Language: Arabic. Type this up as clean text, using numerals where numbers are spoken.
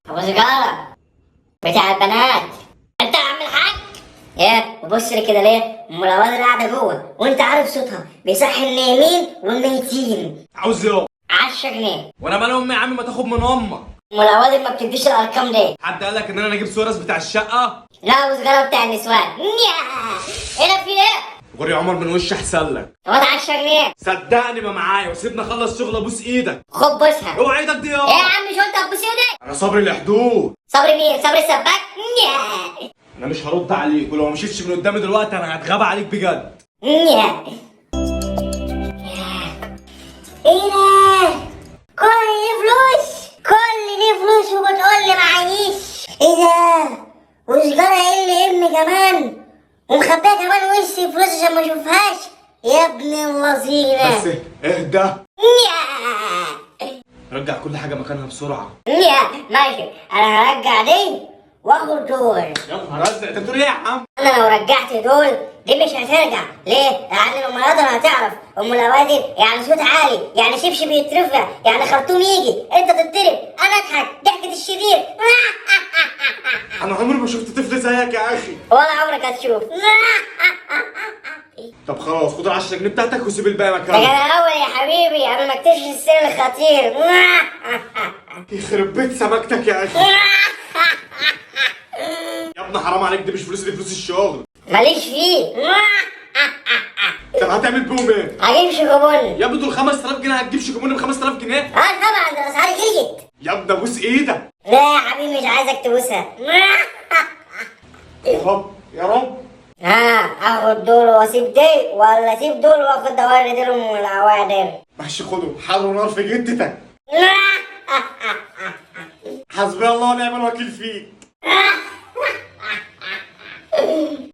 ابو سيجاره بتاع البنات. انت يا عم الحاج. ايه وبص لي كده ليه؟ ام الأواد اللي قاعده جوه وانت عارف صوتها بيصحي النايمين والميتين. عاوز ايه؟ 10 جنيه. وانا مال امي يا عم، ما تاخد من امك. ام الأواد اللي ما بتديش الارقام ليه؟ حد قال لك ان انا اجيب سورس بتاع الشقه؟ لا ابو سيجاره بتاع النسوان. ايه ده في ايه؟ غوري عمر من وش احسن لك. هو ده 10 جنيه. صدقني ما معايا، وسيبنا اخلص شغل ابوس ايدك. خد بوسها. اوعى ايدك دي ايه يا عم مش قلت ابوس ايدك؟ انا صبري لحدود. صبري مين؟ صبري السباك؟ انا مش هرد عليك، ولو ما مشيتش من قدامي دلوقتي انا هتغاب عليك بجد. ايه ده؟ كل دي فلوس؟ كل دي فلوس وبتقول لي معيش؟ ايه ده؟ وسجارة ام كمان؟ ومخبيها كمان وشي فلوس عشان ما اشوفهاش؟ يا ابن اللذينة. بس اهدى. رجع كل حاجه مكانها بسرعه. ماشي، انا هرجع دي واخد دول. يا نهار ازرق، انت بتقول ايه يا عم؟ انا لو رجعت دول دي مش هترجع. ليه؟ لان ام الأواد هتعرف. ام الأواد دي يعني صوت عالي، يعني شبشب يترفع، يعني خرطوم يجي انت تضطرب، انا اضحك ضحكة الشرير. انا عمري ما شفت طفل زيك يا اخي. ولا عمرك هتشوف. طب خلاص، خد ال 10 جنيه بتاعتك وسيب الباقي ده كان مكانه. الاول يا حبيبي قبل ما اكتشف السر الخطير. يخرب بيت سمكتك يا اخي. يا ابني حرام عليك، دي مش فلوس، دي فلوس الشغل. ماليش فيه. طب هتعمل بيهم ايه؟ هجيب شيكوبون. يا ابني دول 5000 جنيه، هتجيب شيكومون ب 5000 جنيه؟ اه طبعا ده الاسعار غليت. يا ابني ابوس ايدك. لا يا حبيبي مش عايزك تبوسها. يا رب يا رب. اخد دول واسيب دي ولا اسيب دول واخد دوائر دي لهم العوادم؟ ماشي خدهم، حر ونار في جدتك. حسبي الله ونعم الوكيل فيك.